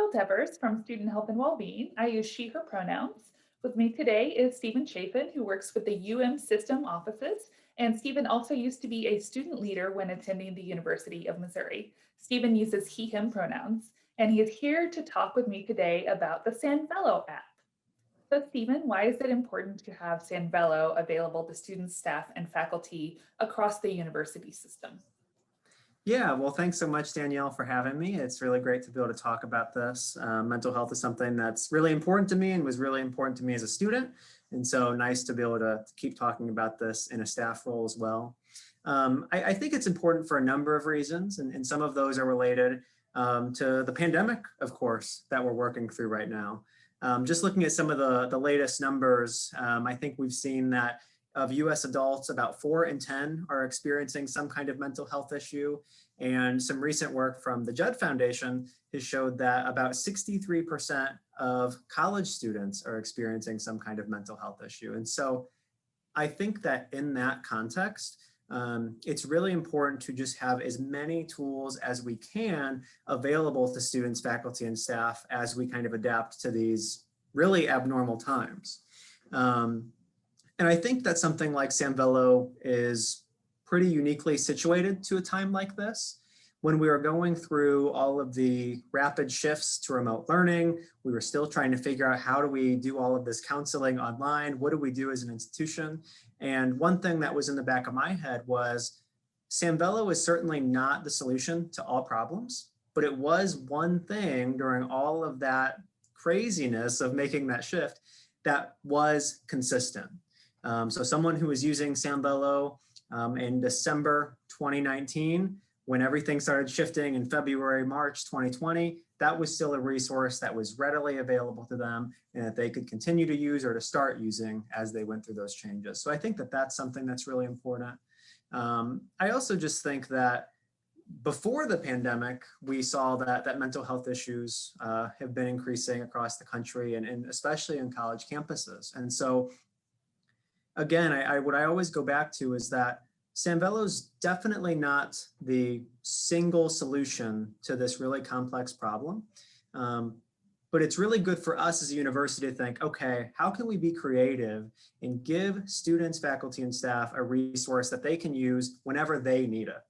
Sanvello Devers from Student Health and Wellbeing. I use she, her pronouns. With me today is Stephen Chaffin, who works with the system offices. And Stephen also used to be a student leader when attending the University of Missouri. Stephen uses he, him pronouns, and he is here to talk with me today about the Sanvello app. So Stephen, why is it important to have Sanvello available to students, staff, and faculty across the university system? Yeah, well, thanks so much, Danielle, for having me. It's really great to be able to talk about this. Mental health is something that's really important to me and was really important to me as a student. And so nice to be able to keep talking about this in a staff role as well. I think it's important for a number of reasons, and some of those are related to the pandemic, of course, that we're working through right now. Just looking at some of the latest numbers, I think we've seen that of US adults, about 4 in 10 are experiencing some kind of mental health issue. And some recent work from the Judd Foundation has showed that about 63% of college students are experiencing some kind of mental health issue. And so I think that in that context, it's really important to just have as many tools as we can available to students, faculty, and staff as we kind of adapt to these really abnormal times. And I think that something like Sanvello is pretty uniquely situated to a time like this. When we were going through all of the rapid shifts to remote learning, we were still trying to figure out how do we do all of this counseling online? What do we do as an institution? And one thing that was in the back of my head was Sanvello is certainly not the solution to all problems, but it was one thing during all of that craziness of making that shift that was consistent. So someone who was using Sanvello in December 2019, when everything started shifting in February, March 2020, that was still a resource that was readily available to them and that they could continue to use or to start using as they went through those changes. So I think that that's something that's really important. I also just think that before the pandemic, we saw that mental health issues have been increasing across the country and especially in college campuses. And so again, what I always go back to is that Sanvello is definitely not the single solution to this really complex problem. But it's really good for us as a university to think, okay, how can we be creative and give students, faculty, and staff a resource that they can use whenever they need it?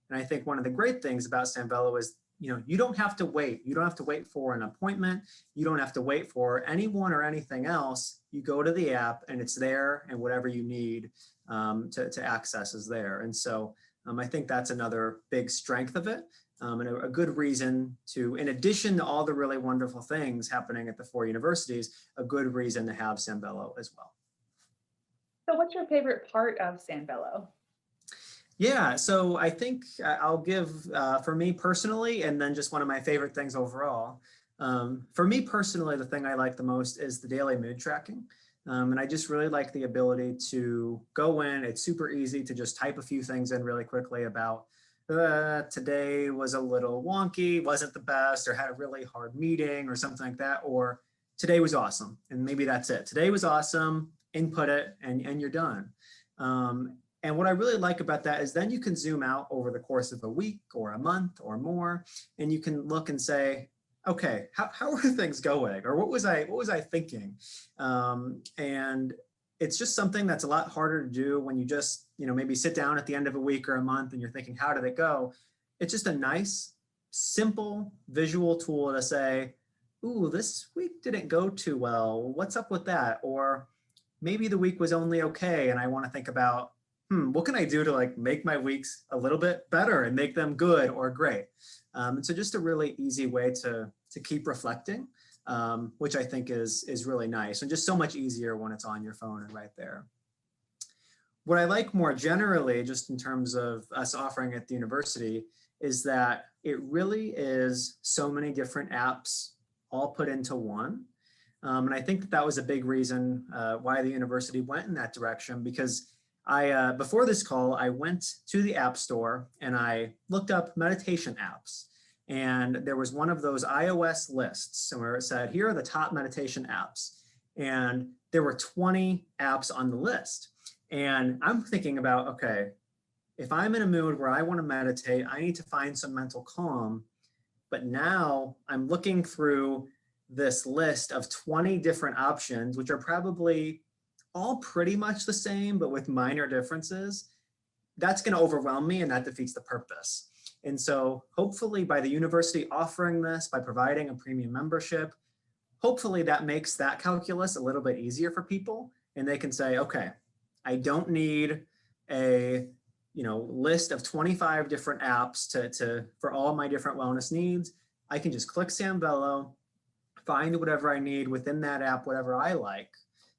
And I think one of the great things about Sanvello is, you don't have to wait. You don't have to wait for an appointment. You don't have to wait for anyone or anything else. You go to the app and it's there, and whatever you need to access is there. And so I think that's another big strength of it, and a good reason to, in addition to all the really wonderful things happening at the 4 universities, a good reason to have Sanvello as well. So what's your favorite part of Sanvello? Yeah, so I think I'll give, for me personally, and then just one of my favorite things overall. For me personally, the thing I like the most is the daily mood tracking. And I just really like the ability to go in. It's super easy to just type a few things in really quickly about today was a little wonky, wasn't the best, or had a really hard meeting or something like that, or today was awesome. And maybe that's it. Today was awesome, input it, and you're done. And what I really like about that is then you can zoom out over the course of a week or a month or more, and you can look and say, okay, how are things going? Or what was I thinking? And it's just something that's a lot harder to do when you just, maybe sit down at the end of a week or a month and you're thinking, how did it go? It's just a nice, simple visual tool to say, ooh, this week didn't go too well. What's up with that? Or maybe the week was only okay. And I want to think about, what can I do to make my weeks a little bit better and make them good or great? And so just a really easy way to keep reflecting, which I think is really nice and just so much easier when it's on your phone and right there. What I like more generally, just in terms of us offering at the university, is that it really is so many different apps all put into one. And I think that was a big reason why the university went in that direction, because before this call, I went to the App Store and I looked up meditation apps. And there was one of those iOS lists where it said, here are the top meditation apps. And there were 20 apps on the list. And I'm thinking about, okay, if I'm in a mood where I want to meditate, I need to find some mental calm. But now I'm looking through this list of 20 different options, which are probably all pretty much the same, but with minor differences. That's going to overwhelm me, and that defeats the purpose. And so hopefully by the university offering this, by providing a premium membership, hopefully that makes that calculus a little bit easier for people, and they can say, okay, I don't need a list of 25 different apps for all my different wellness needs. I can just click Sanvello, find whatever I need within that app, whatever I like,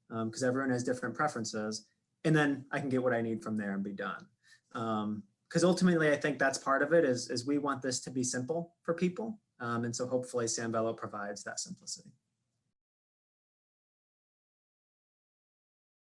because everyone has different preferences, and then I can get what I need from there and be done. Because ultimately, I think that's part of it is we want this to be simple for people. And so hopefully Sanvello provides that simplicity.